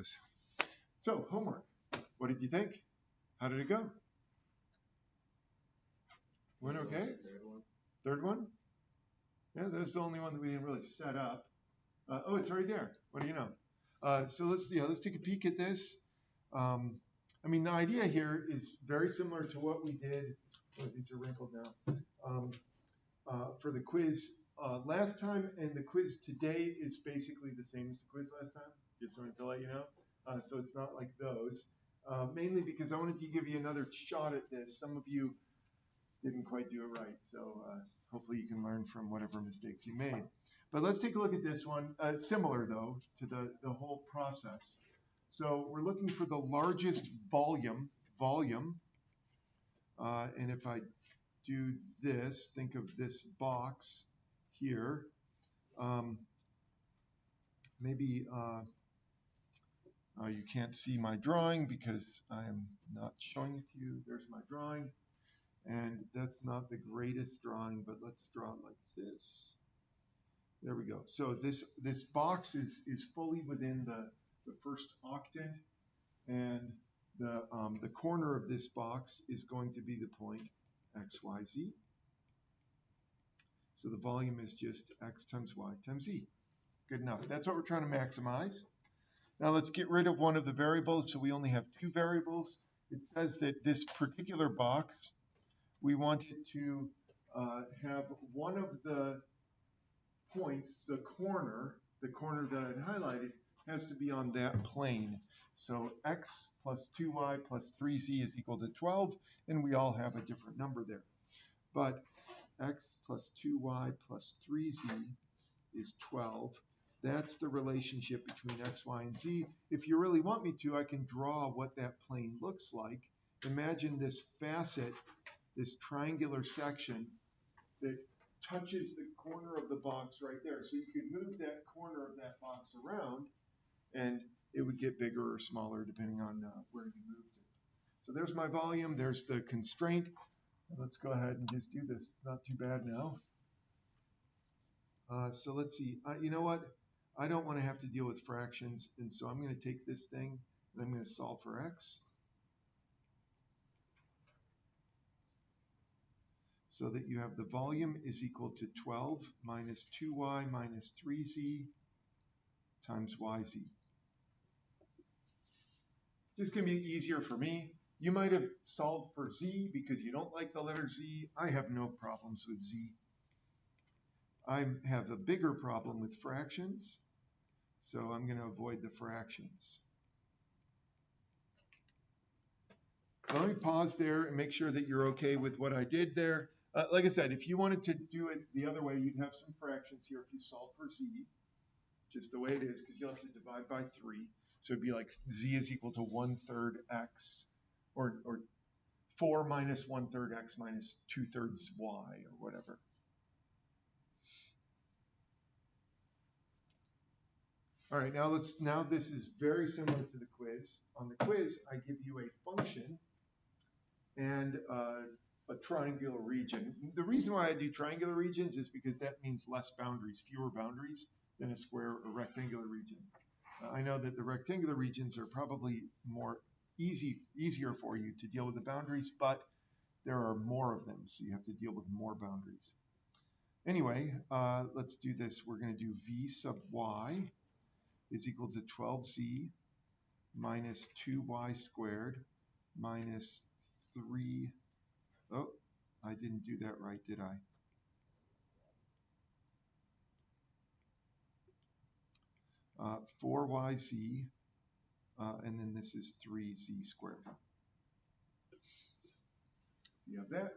goes. So, homework. What did you think? How did it go? Went okay? Third one? Yeah, that's the only one that we didn't really set up. Oh, it's right there. What do you know? So let's take a peek at this. I mean, the idea here is very similar to what we did. Oh, these are wrinkled now. For the quiz last time, and the quiz today is basically the same as the quiz last time. Just wanted to let you know. So it's not like those. Mainly because I wanted to give you another shot at this. Some of you didn't quite do it right, so hopefully you can learn from whatever mistakes you made. But let's take a look at this one. Similar, though, to the whole process. So we're looking for the largest volume, and if I do this, think of this box here. Maybe you can't see my drawing because I am not showing it to you. There's my drawing. And that's not the greatest drawing, but let's draw it like this. There we go. So this box is fully within the first octant, and the corner of this box is going to be the point x, y, z. So the volume is just x times y times z. Good enough. That's what we're trying to maximize. Now let's get rid of one of the variables, so we only have two variables. It says that this particular box, we want it to have one of the points, the corner that I'd highlighted, has to be on that plane. So x plus 2y plus 3z is equal to 12, and we all have a different number there. But x plus 2y plus 3z is 12. That's the relationship between x, y, and z. If you really want me to, I can draw what that plane looks like. Imagine this facet, this triangular section that touches the corner of the box right there. So you could move that corner of that box around, and it would get bigger or smaller depending on where you moved it. So there's my volume. There's the constraint. Let's go ahead and just do this. It's not too bad now. So let's see. You know what? I don't want to have to deal with fractions, and so I'm going to take this thing and I'm going to solve for x. So that you have the volume is equal to 12 minus 2y minus 3z times yz. Just going to be easier for me. You might have solved for z because you don't like the letter z. I have no problems with z. I have a bigger problem with fractions, so I'm going to avoid the fractions. So let me pause there and make sure that you're okay with what I did there. Like I said, if you wanted to do it the other way, you'd have some fractions here if you solve for z, just the way it is, because you'll have to divide by 3. So it'd be like z is equal to 1/3 x, or 4 minus 1/3 x minus 2/3 y, or whatever. All right, now this is very similar to the quiz. On the quiz, I give you a function and a triangular region. The reason why I do triangular regions is because that means less boundaries, fewer boundaries than a square or rectangular region. I know that the rectangular regions are probably easier for you to deal with the boundaries, but there are more of them, so you have to deal with more boundaries. Anyway, let's do this. We're going to do v sub y is equal to 12z minus 2y squared minus 3. Oh, I didn't do that right, did I? 4yz, and then this is 3z squared. You have that.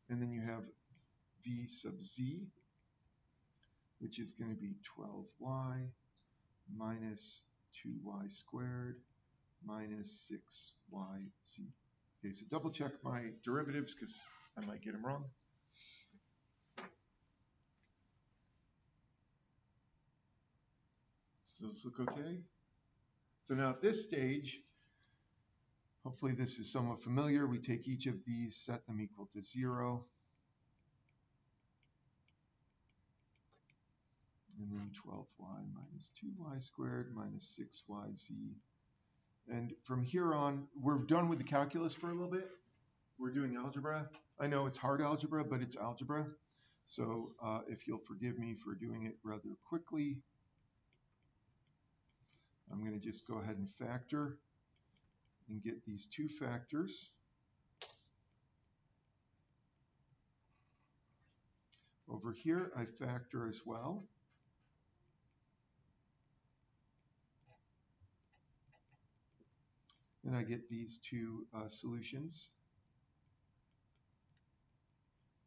And then you have v sub z, which is going to be 12y minus 2y squared minus 6yz. Okay, so double check my derivatives because I might get them wrong. So those look okay. So now at this stage, hopefully this is somewhat familiar. We take each of these, set them equal to 0. and then 12y minus 2y squared minus 6yz. And from here on, we're done with the calculus for a little bit. We're doing algebra. I know it's hard algebra, but it's algebra. So if you'll forgive me for doing it rather quickly, I'm going to just go ahead and factor and get these two factors. Over here, I factor as well. And I get these two solutions.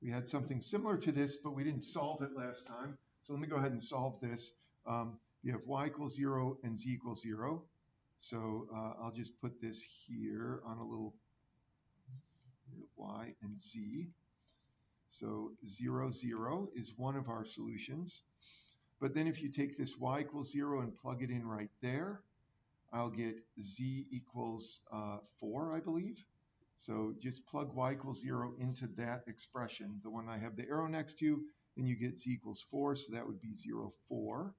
We had something similar to this, but we didn't solve it last time. So let me go ahead and solve this. You have y equals 0 and z equals 0. So I'll just put this here on a little y and z. So 0, 0 is one of our solutions. But then if you take this y equals 0 and plug it in right there, I'll get z equals 4, I believe. So just plug y equals 0 into that expression, the one I have the arrow next to, and you get z equals 4, so that would be 0, 4.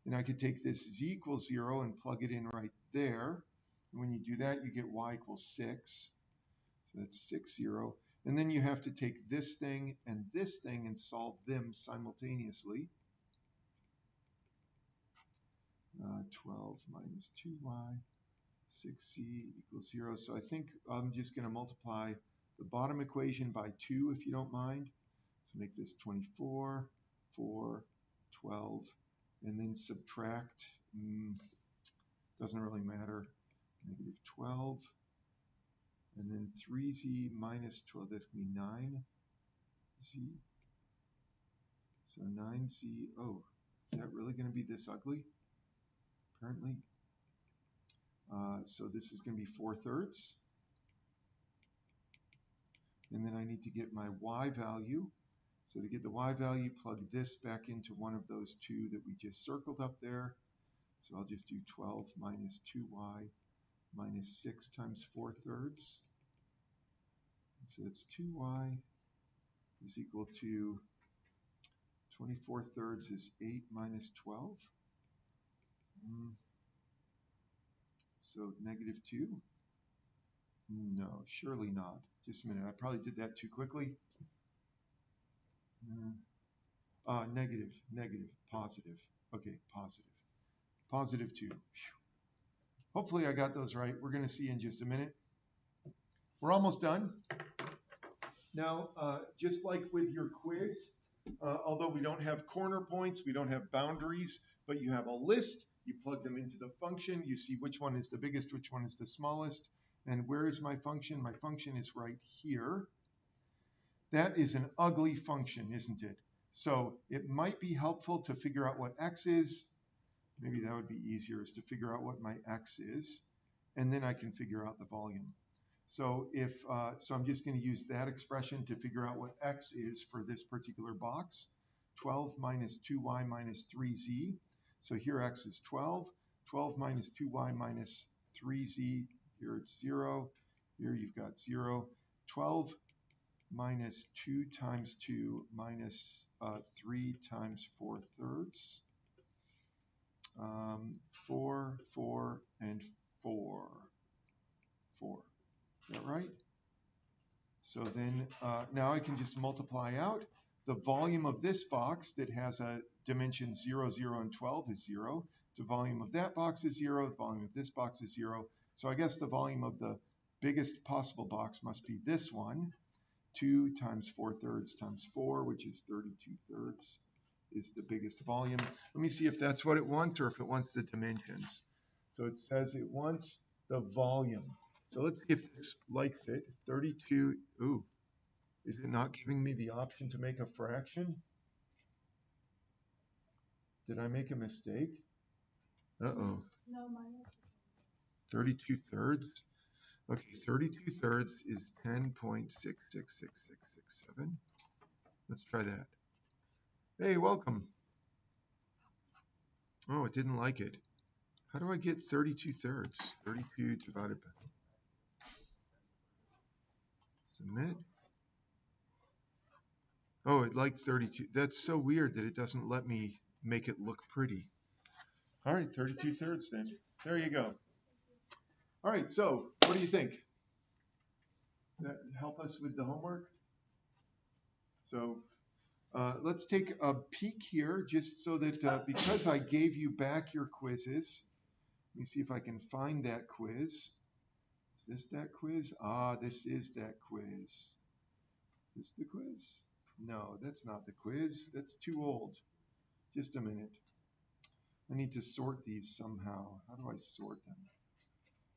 And I could take this z equals 0 and plug it in right there. And when you do that, you get y equals 6. So that's 6, 0. And then you have to take this thing and solve them simultaneously. 12 minus 2y, 6z equals 0. So I think I'm just going to multiply the bottom equation by 2, if you don't mind. So make this 24, 4, 12, and then subtract, doesn't really matter, negative 12, and then 3z minus 12, that's going to be 9z. So 9z, oh, is that really going to be this ugly? Apparently. So this is going to be 4/3. And then I need to get my y value. So to get the y value, plug this back into one of those two that we just circled up there. So I'll just do 12 minus 2y minus 6 times 4/3. So that's 2y is equal to 24/3 is 8 minus 12. So negative 2? No, surely not. Just a minute, I probably did that too quickly. Negative, positive. Okay, positive. Positive 2. Whew. Hopefully I got those right. We're going to see in just a minute. We're almost done. Now, just like with your quiz, although we don't have corner points, we don't have boundaries, but you have a list, you plug them into the function, you see which one is the biggest, which one is the smallest, and where is my function? My function is right here. That is an ugly function, isn't it? So it might be helpful to figure out what x is. Maybe that would be easier, is to figure out what my x is, and then I can figure out the volume. So so I'm just going to use that expression to figure out what x is for this particular box. 12 minus 2y minus 3z. So here x is 12. 12 minus 2y minus 3z. Here it's 0. Here you've got 0. 12 minus 2 times 2 minus 3 times 4/3. 4, 4, and 4. 4. Is that right? So then now I can just multiply out. The volume of this box that has a dimension 0, 0, and 12 is 0. The volume of that box is 0. The volume of this box is 0. So I guess the volume of the biggest possible box must be this one. 2 times 4/3 times 4, which is 32/3, is the biggest volume. Let me see if that's what it wants or if it wants the dimension. So it says it wants the volume. So let's see if this likes it. 32, ooh, is it not giving me the option to make a fraction? Did I make a mistake? Uh-oh. No, mine. 32/3? Okay, 32/3 is 10.666667. Let's try that. Hey, welcome. Oh, it didn't like it. How do I get 32/3? 32 divided by... Submit. Oh, it liked 32. That's so weird that it doesn't let me make it look pretty. All right, 32 thirds then. There you go. All right, so what do you think? That help us with the homework? So let's take a peek here just so that because I gave you back your quizzes, let me see if I can find that quiz. Is this that quiz? Ah, this is that quiz. Is this the quiz? No, that's not the quiz. That's too old. Just a minute. I need to sort these somehow. How do I sort them?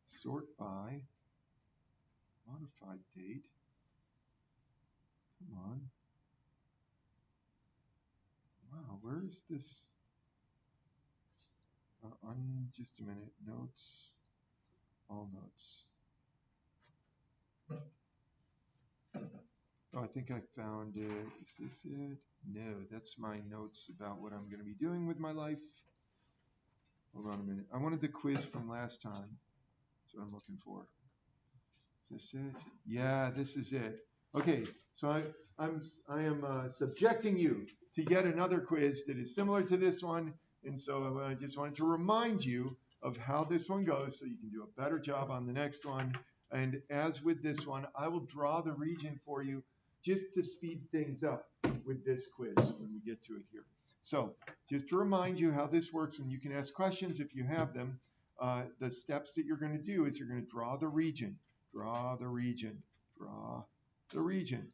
Sort by modified date. Come on. Wow, where is this? Just a minute. Notes. All notes. Oh, I think I found it. Is this it? No, that's my notes about what I'm going to be doing with my life. Hold on a minute. I wanted the quiz from last time. That's what I'm looking for. Is this it? Yeah, this is it. Okay, so I am subjecting you to yet another quiz that is similar to this one, and so I just wanted to remind you of how this one goes so you can do a better job on the next one. And as with this one, I will draw the region for you just to speed things up with this quiz when we get to it here. So just to remind you how this works, and you can ask questions if you have them, the steps that you're going to do is you're going to draw the region, draw the region, draw the region.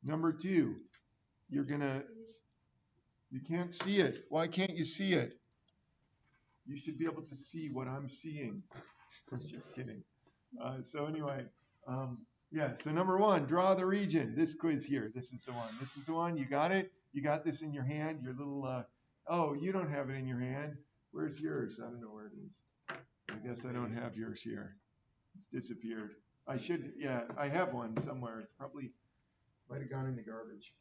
Number two, you can't see it. Why can't you see it? You should be able to see what I'm seeing. I'm just kidding. So anyway, yeah, so number one, draw the region. This quiz here, this is the one. This is the one, you got it? You got this in your hand, your little, oh, you don't have it in your hand. Where's yours? I don't know where it is. I guess I don't have yours here. It's disappeared. I should, yeah, I have one somewhere. It's probably, might have gone in the garbage.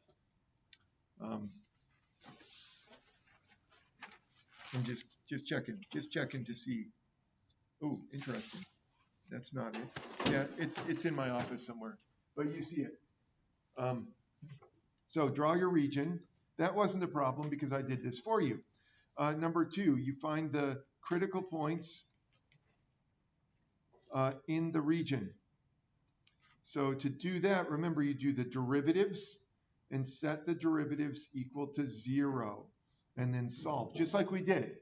I'm just checking to see. Oh, interesting. That's not it. Yeah, it's in my office somewhere, but you see it. So draw your region. That wasn't a problem because I did this for you. Number two, you find the critical points in the region. So to do that, remember you do the derivatives and set the derivatives equal to 0 and then solve, just like we did.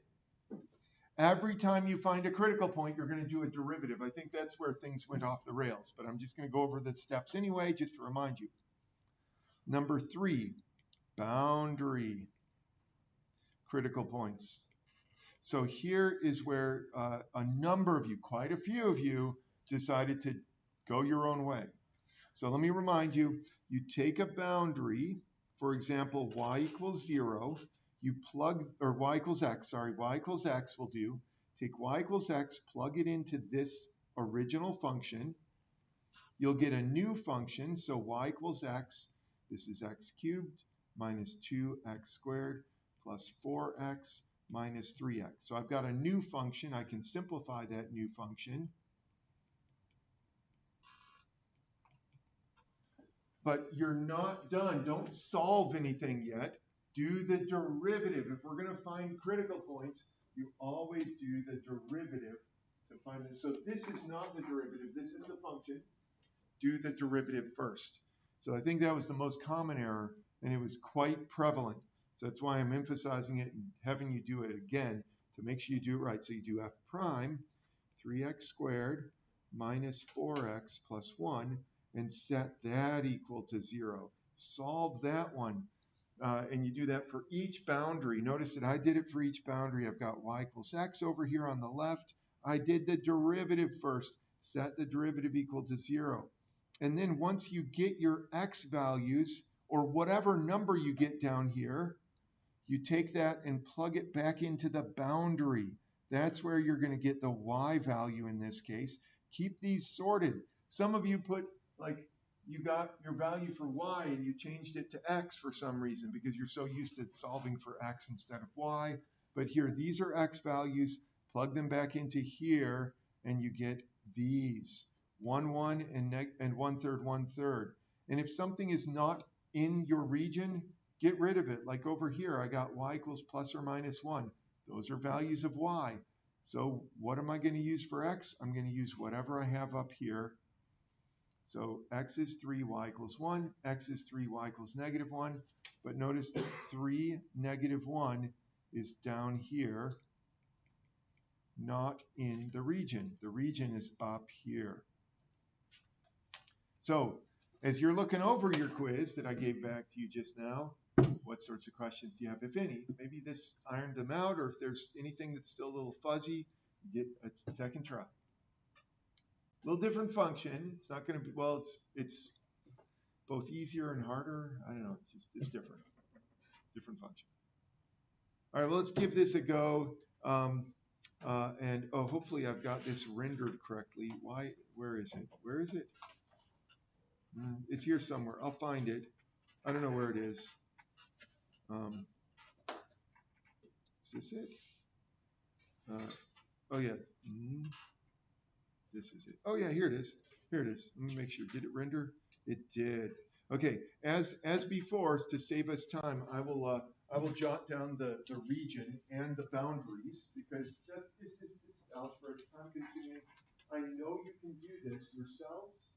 Every time you find a critical point, you're going to do a derivative. I think that's where things went off the rails, but I'm just going to go over the steps anyway, just to remind you. Number three, boundary critical points. So here is where a number of you, quite a few of you, decided to go your own way. So let me remind you, you take a boundary, for example, y equals 0, you plug, or y equals x, sorry, y equals x will do. Take y equals x, plug it into this original function. You'll get a new function, so y equals x, this is x cubed minus 2x squared plus 4x minus 3x. So I've got a new function. I can simplify that new function. But you're not done. Don't solve anything yet. Do the derivative. If we're going to find critical points, you always do the derivative to find it. So this is not the derivative. This is the function. Do the derivative first. So I think that was the most common error, and it was quite prevalent. So that's why I'm emphasizing it and having you do it again to make sure you do it right. So you do f prime 3x squared minus 4x plus 1 and set that equal to 0. Solve that one. And you do that for each boundary. Notice that I did it for each boundary. I've got y equals x over here on the left. I did the derivative first. Set the derivative equal to 0. And then once you get your x values, or whatever number you get down here, you take that and plug it back into the boundary. That's where you're going to get the y value in this case. Keep these sorted. Some of you put, like, you got your value for y and you changed it to x for some reason because you're so used to solving for x instead of y. But here, these are x values. Plug them back into here and you get these. 1, 1, and 1/3, 1/3. And if something is not in your region, get rid of it. Like over here, I got y equals plus or minus 1. Those are values of y. So what am I going to use for x? I'm going to use whatever I have up here. So x is 3, y equals 1. X is 3, y equals negative 1. But notice that 3, negative 1 is down here, not in the region. The region is up here. So as you're looking over your quiz that I gave back to you just now, what sorts of questions do you have, if any? Maybe this ironed them out, or if there's anything that's still a little fuzzy, you get a second try. A little different function. It's not going to be, well, it's both easier and harder. I don't know. It's different. Different function. All right, well, let's give this a go. And hopefully I've got this rendered correctly. Why? Where is it? Where is it? It's here somewhere. I'll find it. I don't know where it is. Is this it? Oh yeah. This is it. Oh yeah, here it is. Here it is. Let me make sure. Did it render? It did. Okay. As before, to save us time, I will jot down the region and the boundaries, because it's algebra. It's time consuming. I know you can do this yourselves.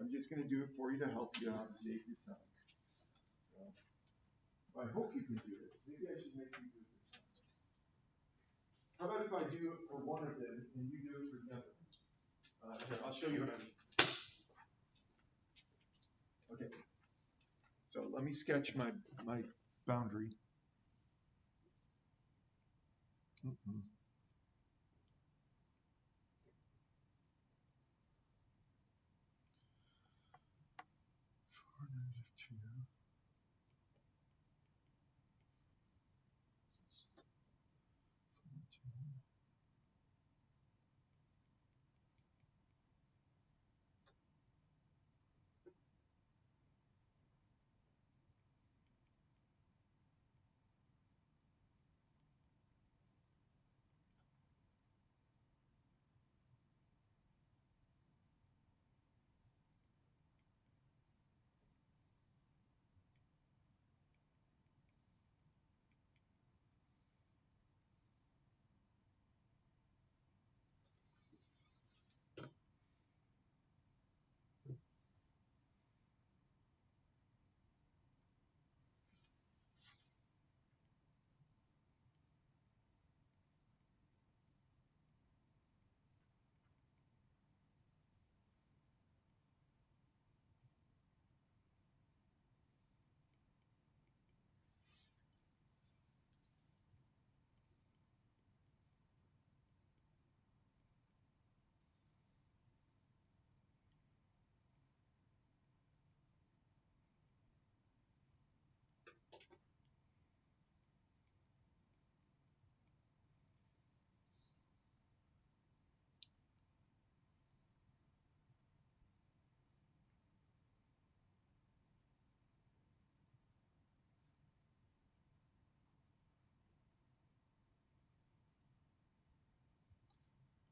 I'm just going to do it for you to help you out and save your time. So, I hope you can do it. Maybe I should make you do it this time. How about if I do it for one of them and you do it for the other? Here, I'll show you what I mean. Okay. So let me sketch my boundary. Mm-mm. 4, -2.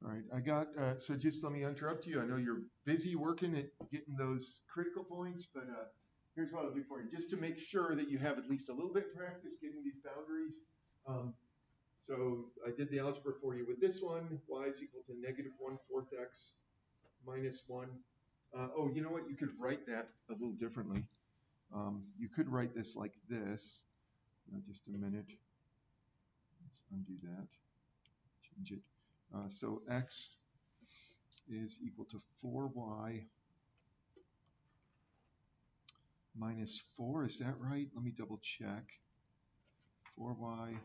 All right, I got, so just let me interrupt you. I know you're busy working at getting those critical points, but here's what I'll do for you. Just to make sure that you have at least a little bit of practice getting these boundaries. So I did the algebra for you with this one. Y is equal to -1/4 x minus 1. Oh, you know what? You could write that a little differently. You could write this like this. Just a minute. Let's undo that. Change it. So x is equal to 4y minus 4. Is that right? Let me double check. 4y,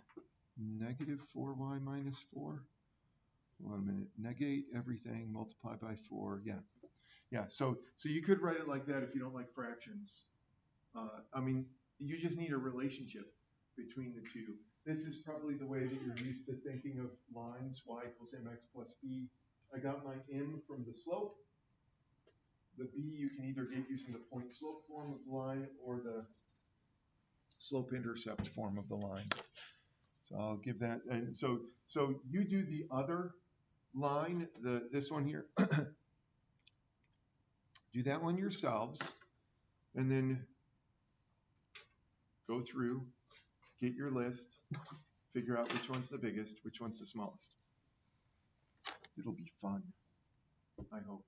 negative 4y minus 4. Hold on a minute. Negate everything, multiply by 4. Yeah. So you could write it like that if you don't like fractions. I mean, you just need a relationship between the two. This is probably the way that you're used to thinking of lines, y equals mx plus b. I got my m from the slope. The b you can either get using the point slope form of the line or the slope intercept form of the line. So I'll give that. And so you do the other line, this one here. Do that one yourselves, and then go through, get your list, figure out which one's the biggest, which one's the smallest. It'll be fun, I hope.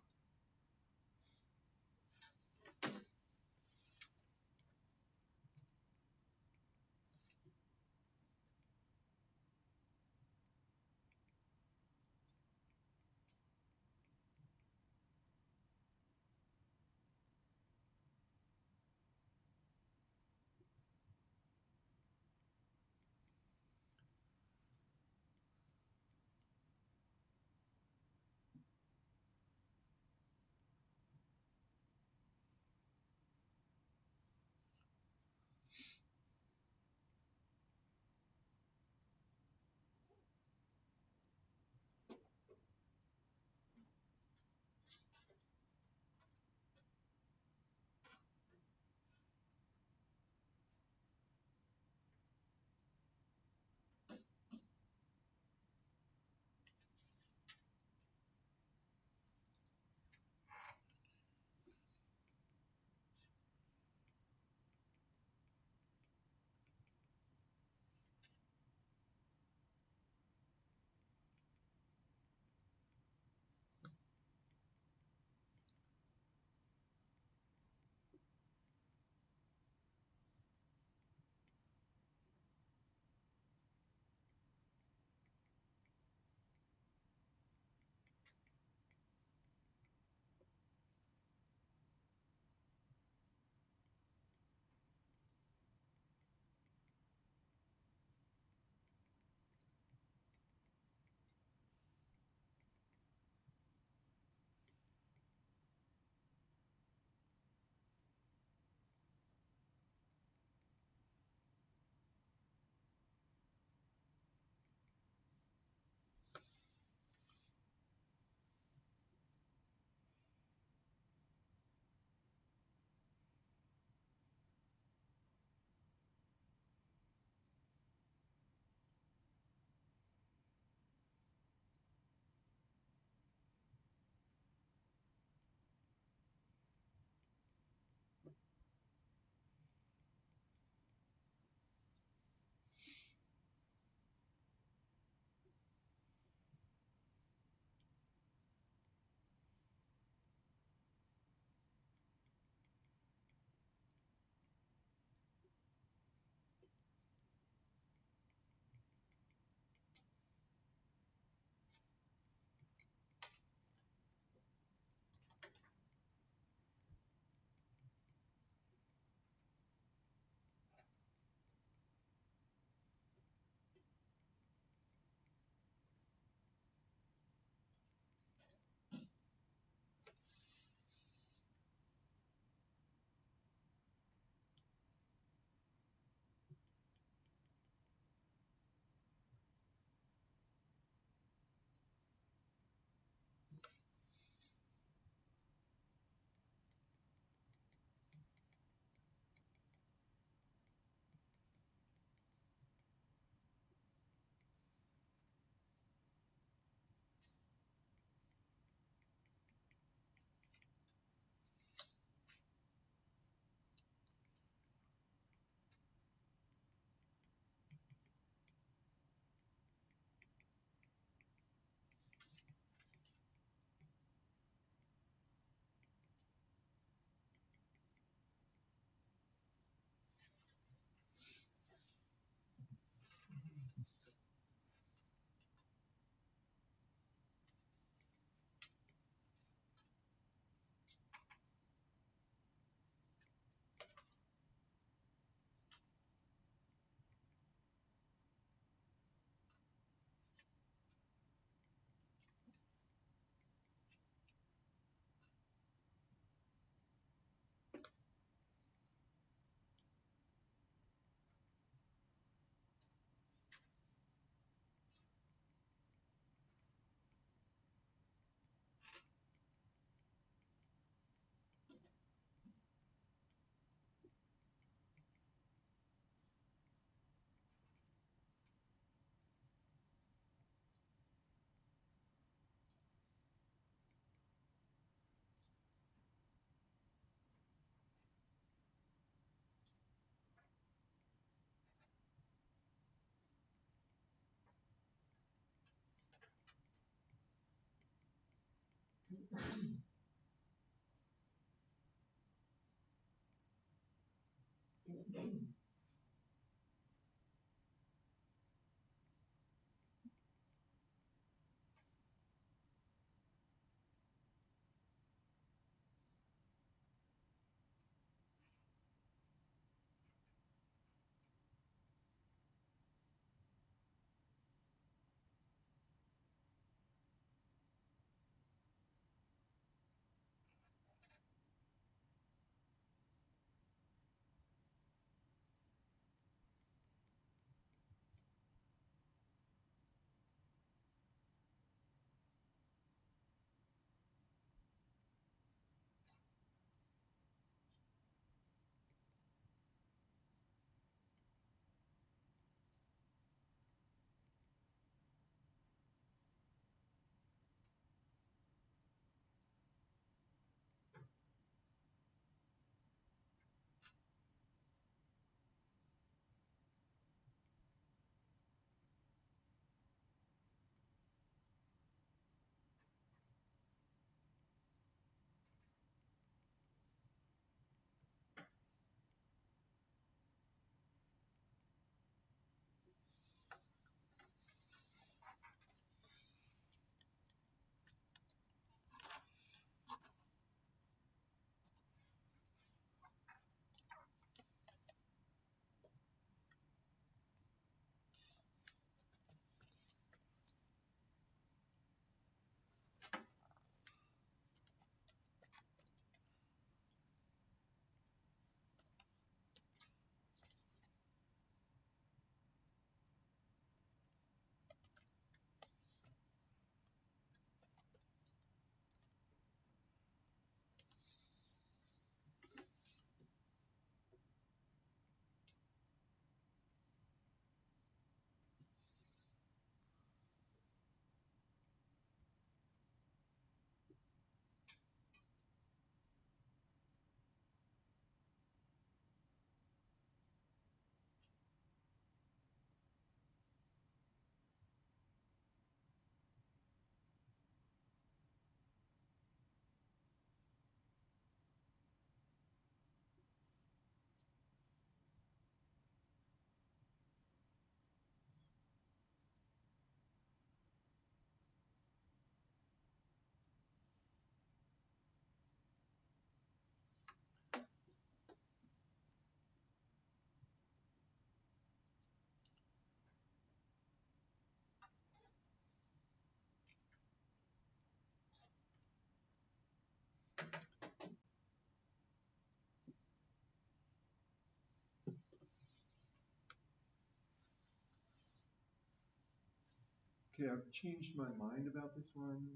Okay, I've changed my mind about this one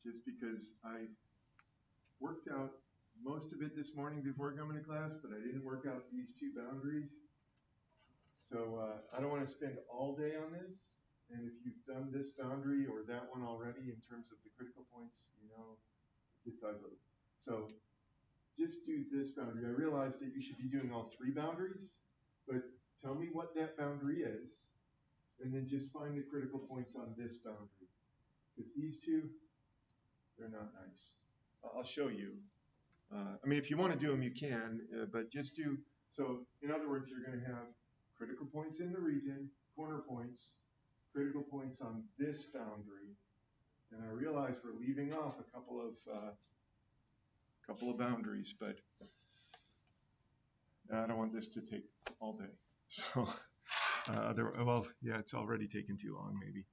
just because I worked out most of it this morning before coming to class, but I didn't work out these two boundaries. So I don't want to spend all day on this. And if you've done this boundary or that one already in terms of the critical points, you know, it's ugly. So just do this boundary. I realize that you should be doing all three boundaries, but tell me what that boundary is, and then just find the critical points on this boundary. Because these two, they're not nice. I'll show you. I mean, if you want to do them, you can, but just do, so in other words, you're going to have critical points in the region, corner points, critical points on this boundary, and I realize we're leaving off a couple of boundaries, but I don't want this to take all day. So, well, yeah, it's already taken too long, maybe.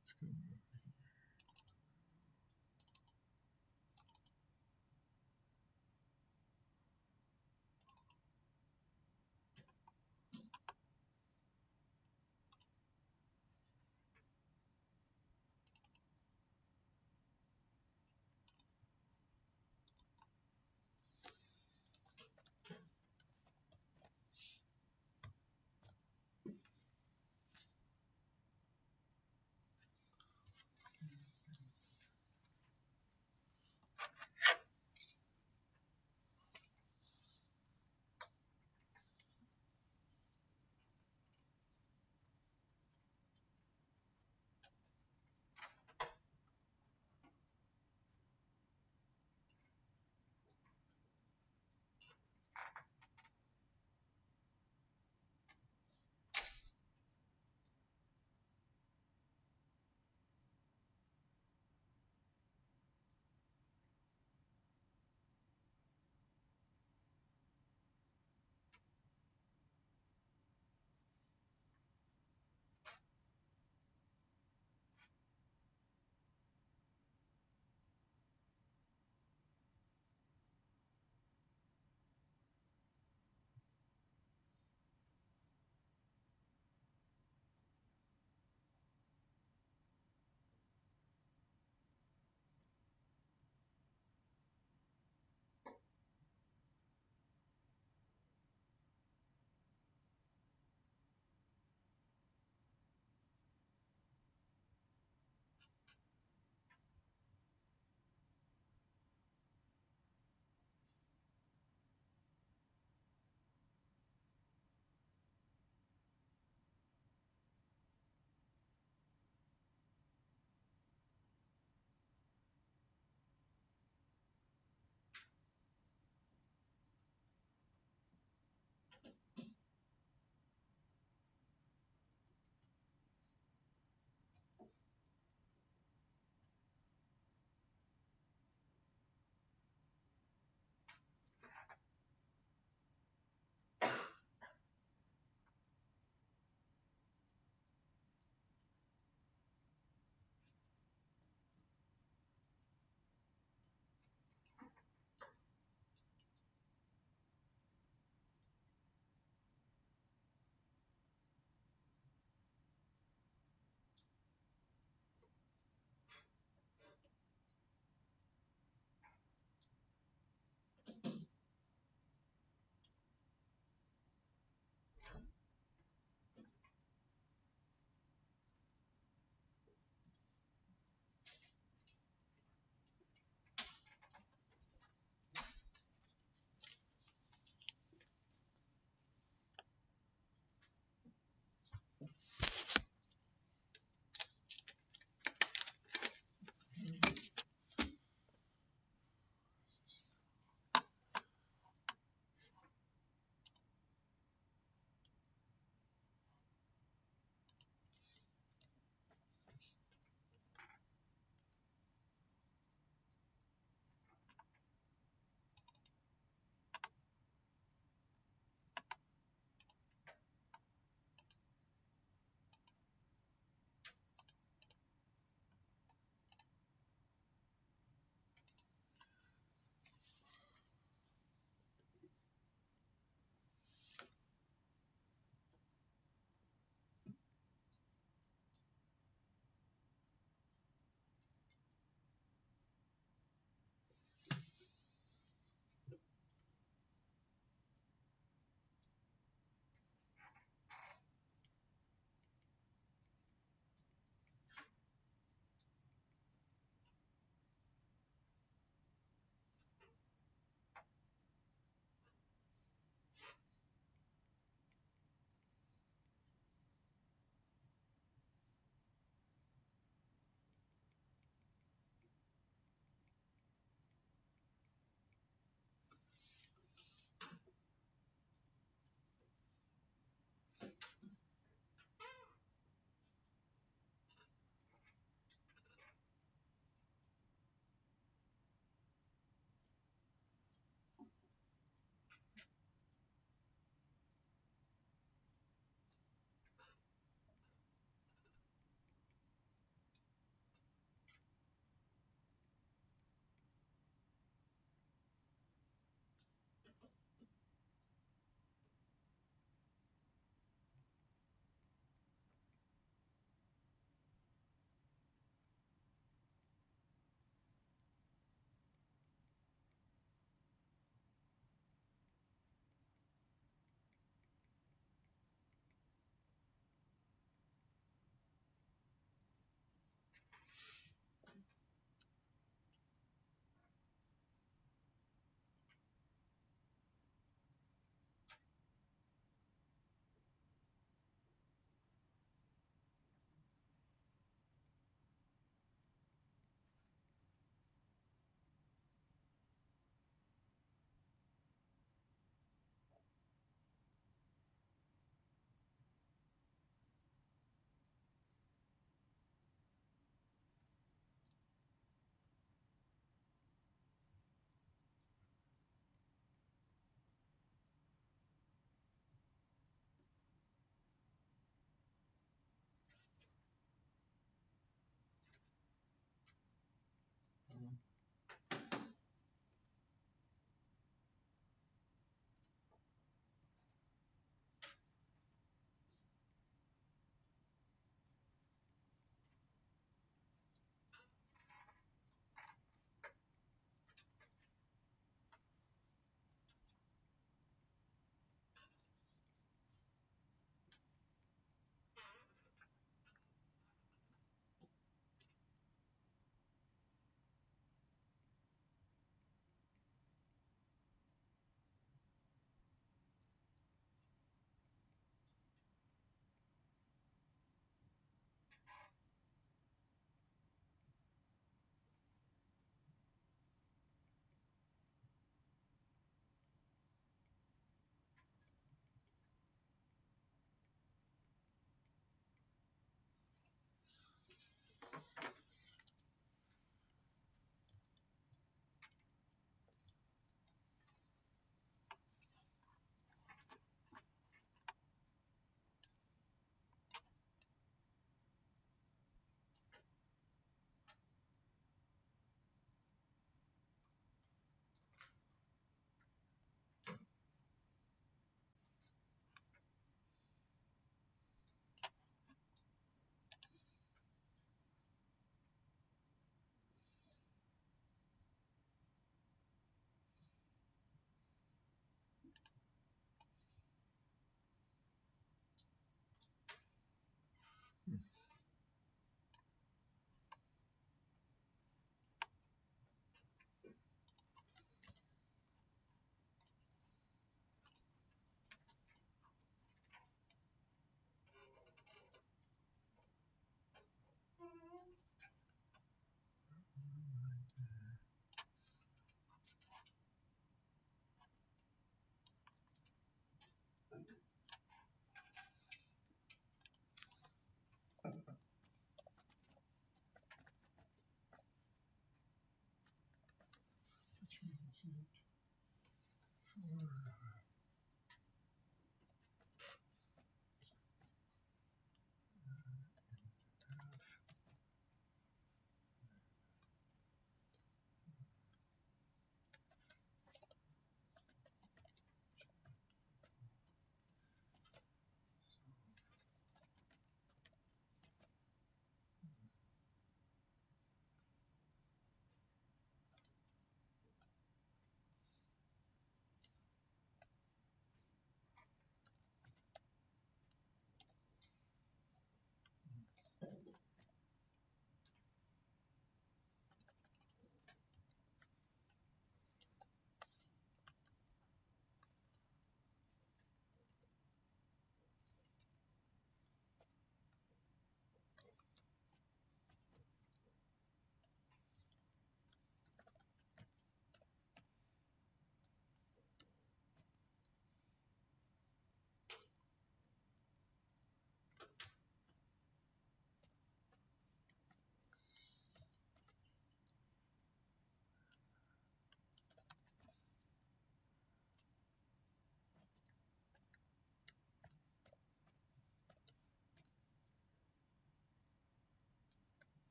Let's go.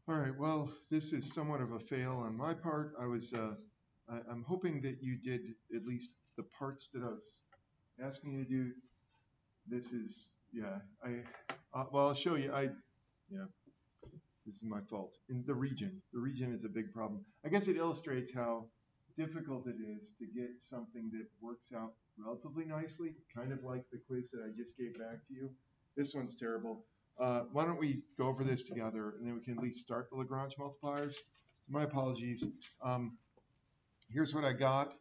All right, well, this is somewhat of a fail on my part. I'm hoping that you did at least the parts that I was asking you to do. This is, yeah, well, I'll show you. Yeah, this is my fault. In the region is a big problem. I guess it illustrates how difficult it is to get something that works out relatively nicely, kind of like the quiz that I just gave back to you. This one's terrible. Why don't we go over this together, and then we can at least start the Lagrange multipliers. So my apologies. Here's what I got.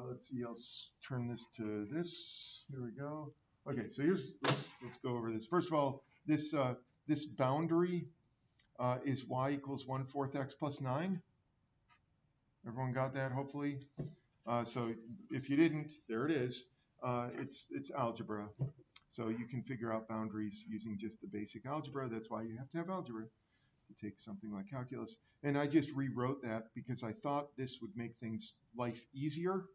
Let's see, I'll turn this to this. Here we go. Okay, so let's go over this. First of all, this boundary is y equals 1/4 x plus 9. Everyone got that, hopefully? So if you didn't, there it is. It's algebra. So you can figure out boundaries using just the basic algebra. That's why you have to have algebra to take something like calculus. And I just rewrote that because I thought this would make life easier.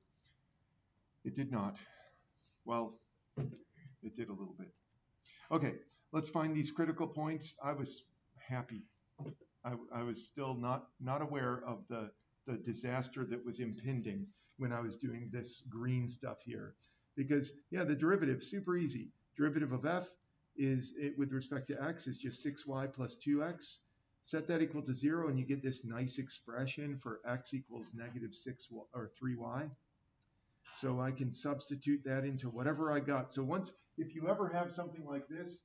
It did not. Well, it did a little bit. Okay, let's find these critical points. I was happy. I was still not aware of the disaster that was impending when I was doing this green stuff here. Because, yeah, the derivative, super easy. Derivative of f with respect to x, is just 6y plus 2x. Set that equal to 0, and you get this nice expression for x equals negative 6 or 3y. So I can substitute that into whatever I got. So if you ever have something like this,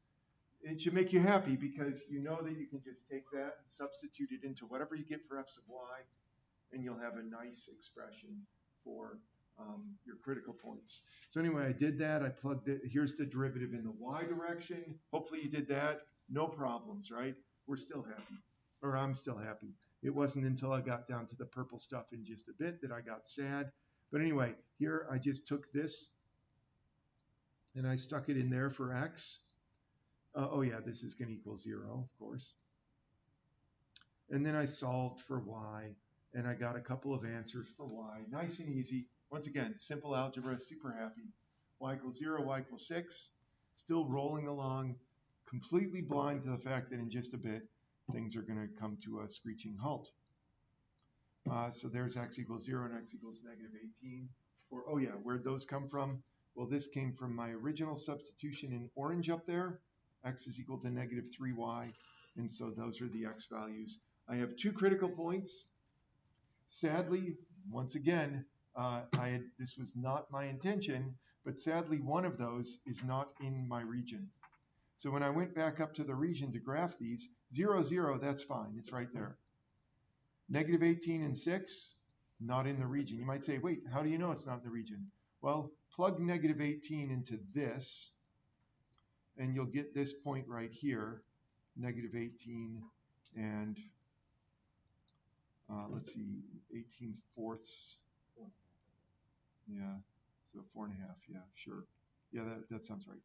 it should make you happy because you know that you can just take that and substitute it into whatever you get for f sub y, and you'll have a nice expression for your critical points. So anyway, I did that. I plugged it. Here's the derivative in the y direction. Hopefully you did that. No problems, right? We're still happy, or I'm still happy. It wasn't until I got down to the purple stuff in just a bit that I got sad. But anyway, here I just took this and I stuck it in there for x. Oh yeah, this is going to equal 0, of course. And then I solved for y, and I got a couple of answers for y. Nice and easy. Once again, simple algebra, super happy. Y equals 0, y equals 6. Still rolling along, completely blind to the fact that in just a bit, things are going to come to a screeching halt. So there's x equals 0 and x equals negative 18. Oh yeah, where'd those come from? Well, this came from my original substitution in orange up there. X is equal to negative 3y, and so those are the x values. I have two critical points. Sadly, once again, this was not my intention, but sadly one of those is not in my region. So when I went back up to the region to graph these, 0, 0, that's fine, it's right there. Negative 18 and 6, not in the region. You might say, wait, how do you know it's not in the region? Well, plug negative 18 into this, and you'll get this point right here, negative 18 and let's see, 18/4. Yeah, so 4.5. Yeah, sure. Yeah, that sounds right.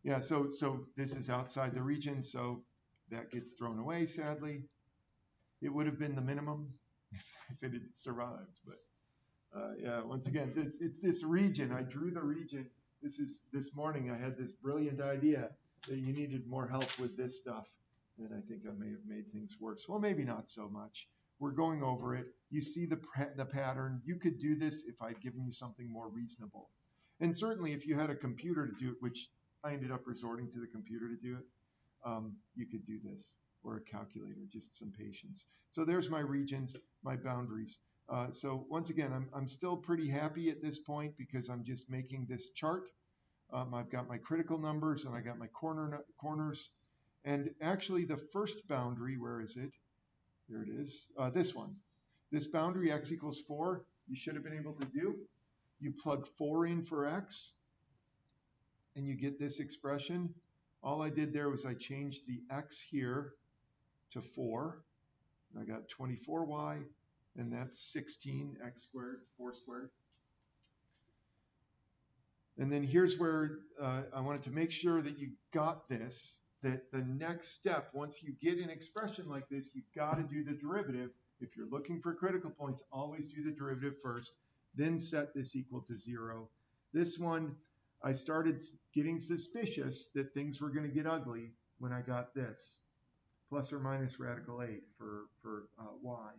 Yeah, so this is outside the region, so that gets thrown away, sadly. It would have been the minimum if it had survived, but yeah, once again, it's this region. I drew the region. This morning I had this brilliant idea that you needed more help with this stuff, and I think I may have made things worse. Well, maybe not so much. We're going over it. You see the pattern. You could do this if I'd given you something more reasonable. And certainly if you had a computer to do it, which I ended up resorting to the computer to do it, you could do this, or a calculator, just some patience. So there's my regions, my boundaries. So once again, I'm still pretty happy at this point because I'm just making this chart. I've got my critical numbers and I got my corners. And actually the first boundary, where is it? There it is, this one. This boundary x equals 4, you should have been able to do. You plug 4 in for x, and you get this expression. All I did there was I changed the x here to 4. I got 24y, and that's 16x squared, 4 squared. And then here's where I wanted to make sure that you got this, that the next step, once you get an expression like this, you've got to do the derivative. If you're looking for critical points, always do the derivative first, then set this equal to 0. This one, I started getting suspicious that things were going to get ugly when I got this, plus or minus radical 8 for y.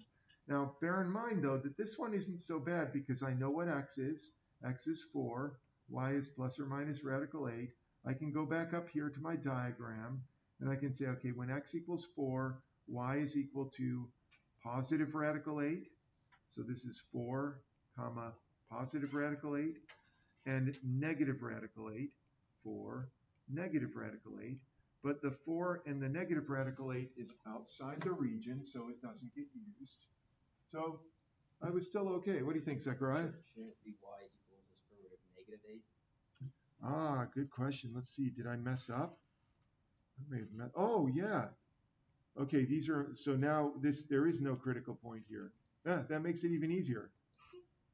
Now, bear in mind, though, that this one isn't so bad because I know what x is. X is 4. Y is plus or minus radical 8. I can go back up here to my diagram, and I can say, okay, when x equals 4, y is equal to positive radical 8. So this is 4, comma, positive radical 8, and negative radical 8, 4, negative radical 8. But the 4 and the negative radical 8 is outside the region, so it doesn't get used. So I was still okay. What do you think, Zechariah? Shouldn't it be y equals the square root of negative 8? Ah, good question. Let's see. Did I mess up? I may have oh, yeah. Okay, these are, so now there is no critical point here. That makes it even easier.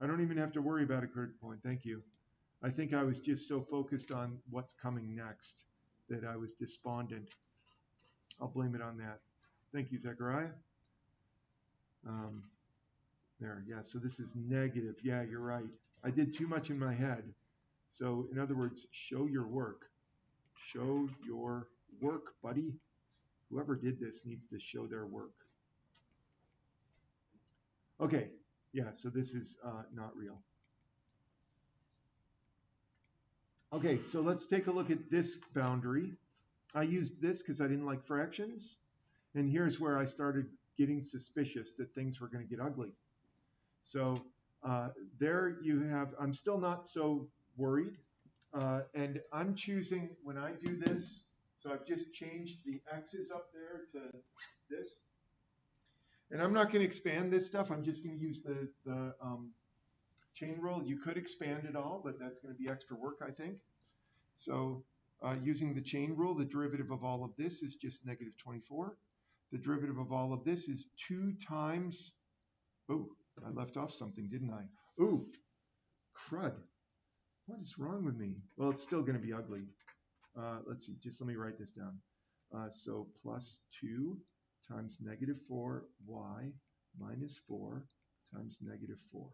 I don't even have to worry about a critical point. Thank you. I think I was just so focused on what's coming next that I was despondent. I'll blame it on that. Thank you, Zechariah. There, yeah, so this is negative. Yeah, you're right. I did too much in my head. So in other words, show your work. Show your work, buddy. Whoever did this needs to show their work. Okay, yeah, so this is not real. Okay, so let's take a look at this boundary. I used this because I didn't like fractions. And here's where I started getting suspicious that things were going to get ugly. So there you have, I'm still not so worried. And I'm choosing, when I do this, so I've just changed the x's up there to this. And I'm not going to expand this stuff. I'm just going to use the chain rule. You could expand it all, but that's going to be extra work, I think. So using the chain rule, the derivative of all of this is just negative 24. The derivative of all of this is 2 times, oh, I left off something, didn't I? Ooh, crud. What is wrong with me? Well, it's still going to be ugly. Let's see, just let me write this down. So plus 2 times negative 4y minus 4 times negative 4.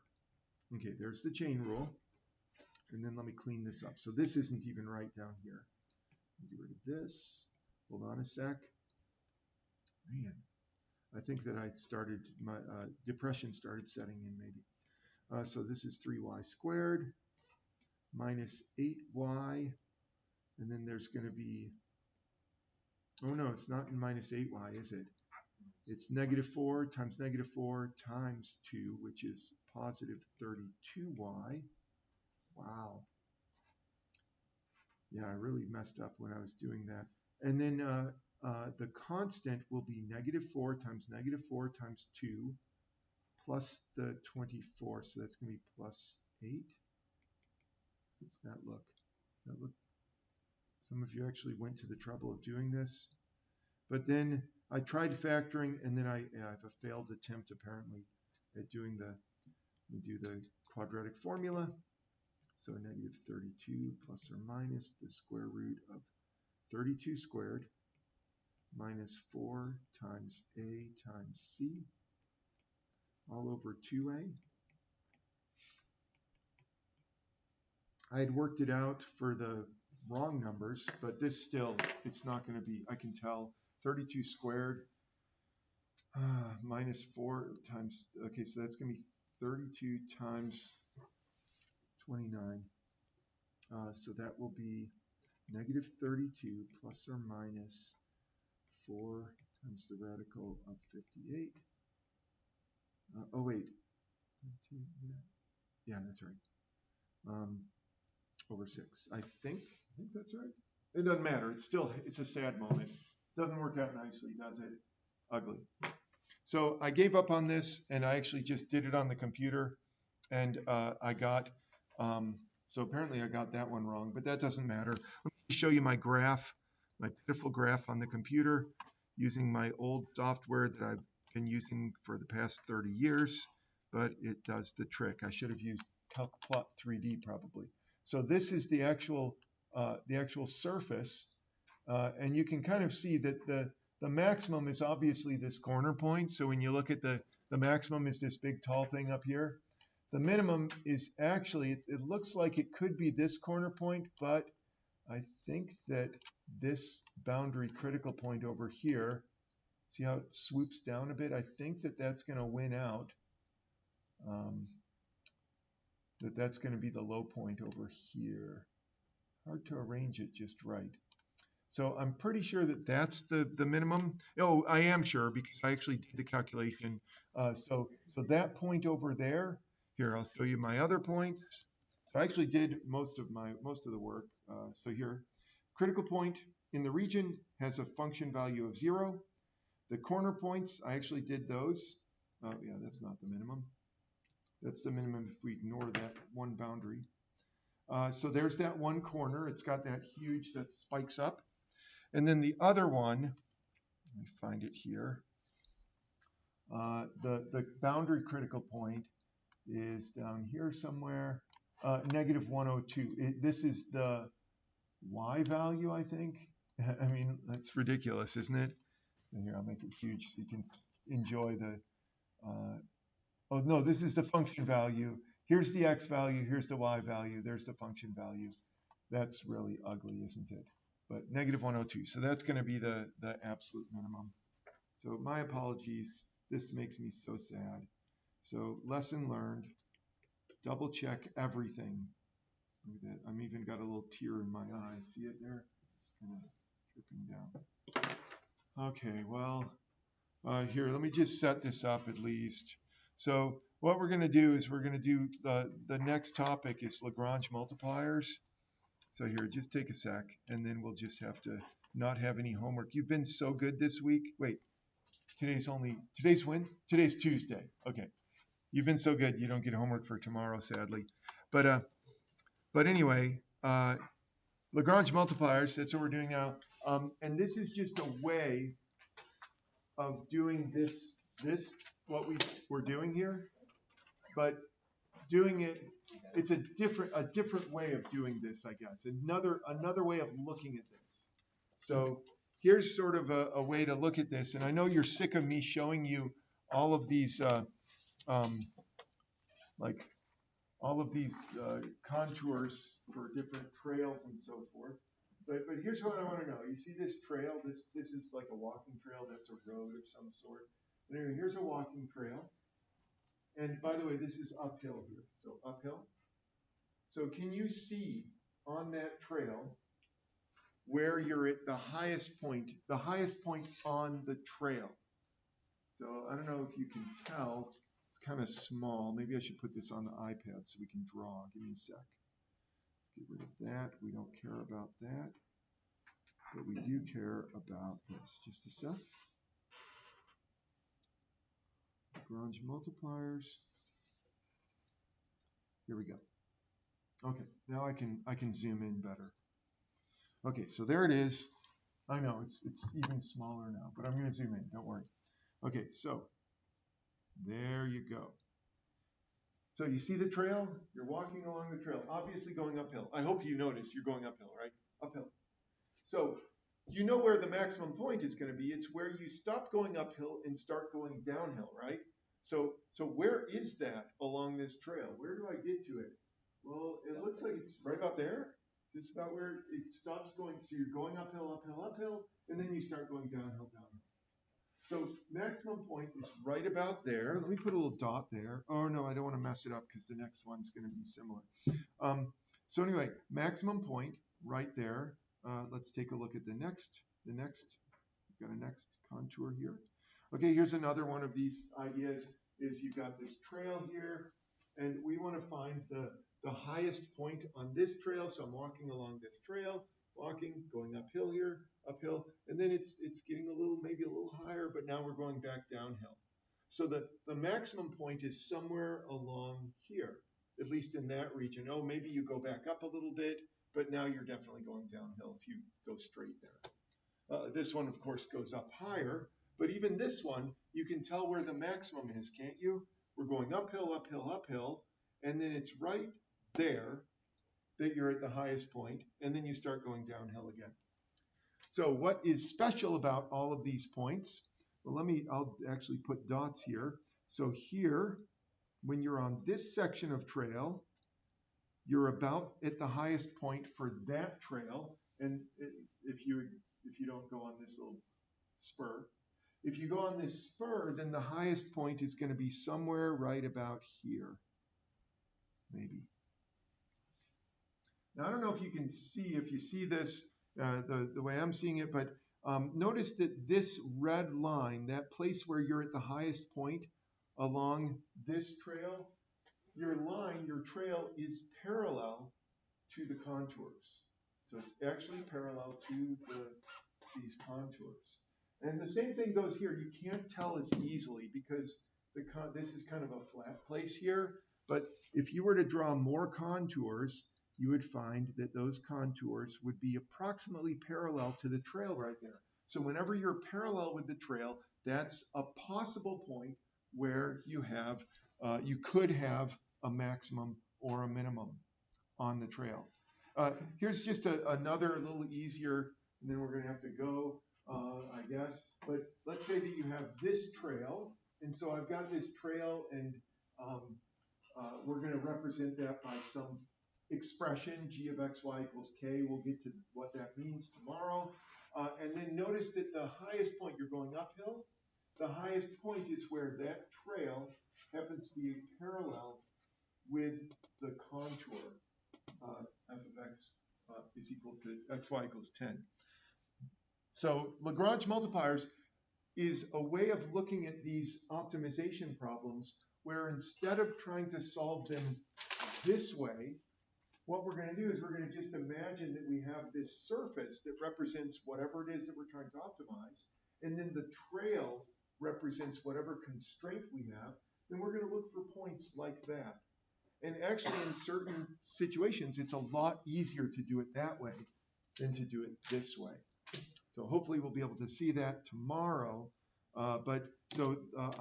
Okay, there's the chain rule. And then let me clean this up. So this isn't even right down here. Get rid of this. Hold on a sec. Man, I think that I started, my depression started setting in maybe. So this is 3y squared minus 8y. And then there's going to be, oh no, it's not in minus 8y, is it? It's negative 4 times negative 4 times 2, which is positive 32y. Wow. Yeah, I really messed up when I was doing that. And then the constant will be negative 4 times negative 4 times 2 plus the 24. So that's going to be plus 8. What's that look? Some of you actually went to the trouble of doing this. But then I tried factoring, and then I have a failed attempt apparently at doing we do the quadratic formula. So negative 32 plus or minus the square root of 32 squared minus 4 times a times c all over 2a. I had worked it out for the wrong numbers, but this still, it's not going to be, I can tell, 32 squared minus 4 times, okay, so that's going to be 32 times 29. So that will be negative 32 plus or minus 4 times the radical of 58. Oh, wait. Yeah, that's right. Over 6. I think that's right. It doesn't matter. It's a sad moment. Doesn't work out nicely, does it? Ugly. So I gave up on this, and I actually just did it on the computer, and I got, so apparently I got that one wrong, but that doesn't matter. Let me show you my graph, my pitiful graph on the computer using my old software that I've been using for the past 30 years, but it does the trick. I should have used CalcPlot 3D probably. So this is the actual surface, and you can kind of see that the maximum is obviously this corner point. So when you look at the maximum is this big tall thing up here. The minimum is actually, it looks like it could be this corner point, but I think that this boundary critical point over here, see how it swoops down a bit? I think that that's going to win out. That's going to be the low point over here. Hard to arrange it just right. So I'm pretty sure that that's the minimum. Oh, I am sure because I actually did the calculation. So that point over there, here, I'll show you my other points. So I actually did most of the work. So here, critical point in the region has a function value of 0. The corner points, I actually did those. Oh, yeah, that's not the minimum. That's the minimum if we ignore that one boundary. So there's that one corner. It's got that huge, that spikes up. And then the other one, let me find it here. The boundary critical point is down here somewhere, negative 102. This is the y value, I think. I mean, that's ridiculous, isn't it? And here, I'll make it huge so you can enjoy the, oh no, this is the function value. Here's the x value, here's the y value, there's the function value. That's really ugly, isn't it? But negative 102, so that's going to be the absolute minimum. So my apologies, this makes me so sad. So lesson learned, double check everything. Look at that, I'm even got a little tear in my eye. See it there? It's kind of dripping down. Okay, well, here, let me just set this up at least. So what we're going to do is we're going to do the next topic is Lagrange multipliers. So here, just take a sec, and then we'll just have to not have any homework. You've been so good this week. Wait, today's Wednesday? Today's Tuesday. Okay. You've been so good, you don't get homework for tomorrow, sadly. But anyway, Lagrange multipliers, that's what we're doing now. And this is just a way of doing this what we're doing here, but doing it, it's a different way of doing this, I guess. Another way of looking at this. So here's sort of a way to look at this, and I know you're sick of me showing you all of these contours for different trails and so forth. But here's what I want to know. You see this trail? This is like a walking trail. That's a road of some sort. But anyway, here's a walking trail. And by the way, this is uphill here. So uphill. So can you see on that trail where you're at the highest point on the trail? So I don't know if you can tell. It's kind of small. Maybe I should put this on the iPad so we can draw. Give me a sec. Let's get rid of that. We don't care about that. But we do care about this. Just a sec. Lagrange multipliers. Here we go. Okay, now I can zoom in better. Okay, so there it is. I know, it's even smaller now, but I'm going to zoom in, don't worry. Okay, so there you go. So you see the trail? You're walking along the trail, obviously going uphill. I hope you notice you're going uphill, right? Uphill. So you know where the maximum point is going to be. It's where you stop going uphill and start going downhill, right? So where is that along this trail? Where do I get to it? Well, it looks like it's right about there. Is this about where it stops going? So you're going uphill, uphill, uphill, and then you start going downhill, downhill. So maximum point is right about there. Let me put a little dot there. Oh no, I don't want to mess it up because the next one's going to be similar. So anyway, maximum point right there. Let's take a look at the next. We've got a next contour here. Okay, here's another one of these ideas. Is you've got this trail here, and we want to find the highest point on this trail. So I'm walking along this trail, going uphill here, uphill, and then it's getting maybe a little higher, but now we're going back downhill. So the maximum point is somewhere along here, at least in that region. Oh, maybe you go back up a little bit, but now you're definitely going downhill if you go straight there. This one, of course, goes up higher, but even this one, you can tell where the maximum is, can't you? We're going uphill, uphill, uphill, and then it's right there that you're at the highest point, and then you start going downhill again. So what is special about all of these points? Well, I'll actually put dots here. So here, when you're on this section of trail, you're about at the highest point for that trail. And if you don't go on this little spur, if you go on this spur, then the highest point is going to be somewhere right about here, maybe. Now, I don't know if you see this the way I'm seeing it, but notice that this red line, that place where you're at the highest point along this trail, your trail is parallel to the contours. So it's actually parallel to these contours. And the same thing goes here. You can't tell as easily because this is kind of a flat place here. But if you were to draw more contours, you would find that those contours would be approximately parallel to the trail right there. So whenever you're parallel with the trail, that's a possible point where you could have a maximum or a minimum on the trail. Here's just another little easier, and then we're going to have to go, I guess. But let's say that you have this trail, and so I've got this trail, and we're going to represent that by some expression, g of xy equals k. We'll get to what that means tomorrow. And then notice that the highest point, you're going uphill, the highest point is where that trail happens to be parallel with the contour. F of x is equal to xy equals 10. So Lagrange multipliers is a way of looking at these optimization problems where instead of trying to solve them this way, what we're going to do is we're going to just imagine that we have this surface that represents whatever it is that we're trying to optimize, and then the trail represents whatever constraint we have, then we're going to look for points like that. And actually, in certain situations, it's a lot easier to do it that way than to do it this way. So hopefully we'll be able to see that tomorrow. I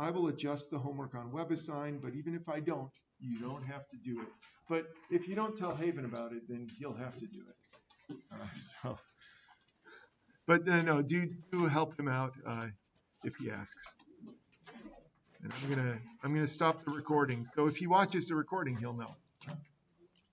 will adjust the homework on WebAssign, but even if I don't, you don't have to do it. But if you don't tell Haven about it, then he'll have to do it. No, do help him out if he asks. And I'm gonna stop the recording. So if he watches the recording, he'll know.